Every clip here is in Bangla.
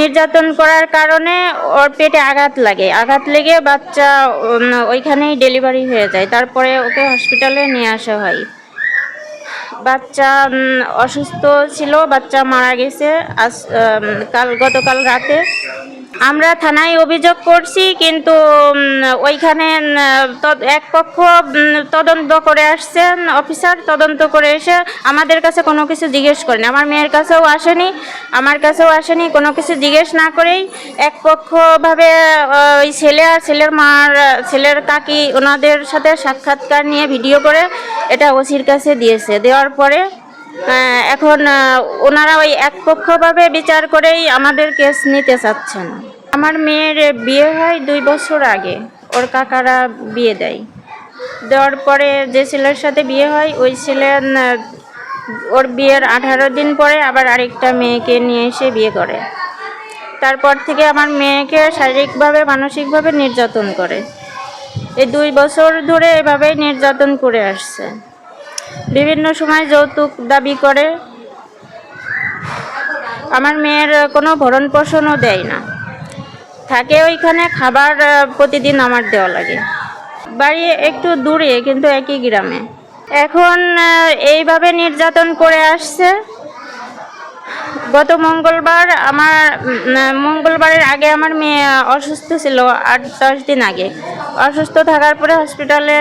নির্যাতন করার কারণে ওর পেটে আঘাত লেগে বাচ্চা ওইখানেই ডেলিভারি হয়ে যায়। তারপরে ওকে হসপিটালে নিয়ে আসা হয়। বাচ্চা অসুস্থ ছিল, বাচ্চা মারা গেছে গতকাল রাতে। আমরা থানায় অভিযোগ করছি, কিন্তু ওইখানে এক পক্ষ তদন্ত করে আসছেন, অফিসার তদন্ত করে এসে আমাদের কাছে কোনো কিছু জিজ্ঞেস করেনি। আমার মেয়ের কাছেও আসেনি, আমার কাছেও আসেনি। কোনো কিছু জিজ্ঞেস না করেই একপক্ষভাবে ওই ছেলে আর ছেলের কাকি ওনাদের সাথে সাক্ষাৎকার নিয়ে ভিডিও করে এটা ওসির কাছে দিয়েছে। দেওয়ার পরে এখন ওনারা ওই একপক্ষভাবে বিচার করেই আমাদের কেস নিতে চাচ্ছেন। আমার মেয়ের বিয়ে হয় 2 বছর আগে, ওর কাকারা বিয়ে দেওয়ার পরে যে ছেলের সাথে বিয়ে হয় ওই ছেলে ওর বিয়ের 18 দিন পরে আবার আরেকটা মেয়েকে নিয়ে এসে বিয়ে করে। তারপর থেকে আমার মেয়েকে শারীরিকভাবে মানসিকভাবে নির্যাতন করে। এই 2 বছর ধরে এভাবেই নির্যাতন করে আসছে। বিভিন্ন সময় যৌতুক দাবি করে। আমার মেয়ের কোনো ভরণ পোষণও দেয় না, থাকে ওইখানে। খাবার প্রতিদিন আমার দেওয়া লাগে। বাড়ি একটু দূরে, কিন্তু একই গ্রামে। এখন এইভাবে নির্যাতন করে আসছে। গত মঙ্গলবারের আগে আমার মেয়ে অসুস্থ ছিল, 8-10 দিন আগে। অসুস্থ থাকার পরে হসপিটালে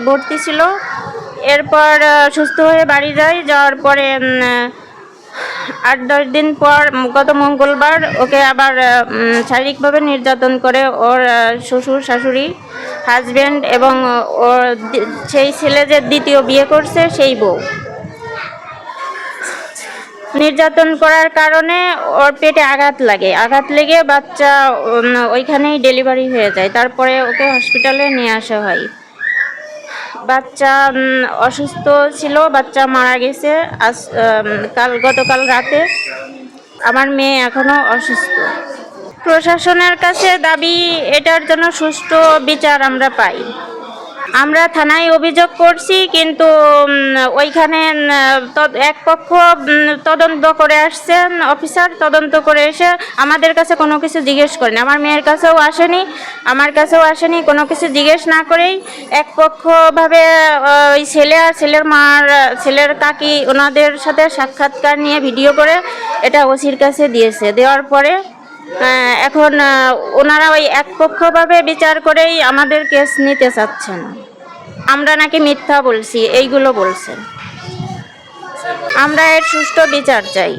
ভর্তি ছিল। এরপর সুস্থ হয়ে বাড়ি যাওয়ার পরে 8-10 দিন পর গত মঙ্গলবার ওকে আবার শারীরিকভাবে নির্যাতন করে ওর শ্বশুর শাশুড়ি, হাজব্যান্ড এবং ওর সেই ছেলে যে দ্বিতীয় বিয়ে করছে সেই বউ। নির্যাতন করার কারণে ওর পেটে আঘাত লেগে বাচ্চা ওইখানেই ডেলিভারি হয়ে যায়। তারপরে ওকে হসপিটালে নিয়ে আসা হয়। বাচ্চা অসুস্থ ছিল, বাচ্চা মারা গেছে গতকাল রাতে। আমার মেয়ে এখনো অসুস্থ। প্রশাসনের কাছে দাবি এটার জন্য সুষ্ঠু বিচার আমরা পাই। আমরা থানায় অভিযোগ করছি, কিন্তু ওইখানে এক পক্ষ তদন্ত করে আসছেন, অফিসার তদন্ত করে এসে আমাদের কাছে কোনো কিছু জিজ্ঞেস করেনি। আমার মেয়ের কাছেও আসেনি, আমার কাছেও আসেনি। কোনো কিছু জিজ্ঞেস না করেই একপক্ষভাবে ওই ছেলে আর ছেলের কাকি ওনাদের সাথে সাক্ষাৎকার নিয়ে ভিডিও করে এটা ওসির কাছে দিয়েছে। দেওয়ার পরে এখন ওনারা ওই একপক্ষভাবে বিচার করেই আমাদের কেস নিতে চাচ্ছেন। আমরা নাকি মিথ্যা বলছি, এইগুলো বলছেন। আমরা এর সুষ্ঠু বিচার চাই।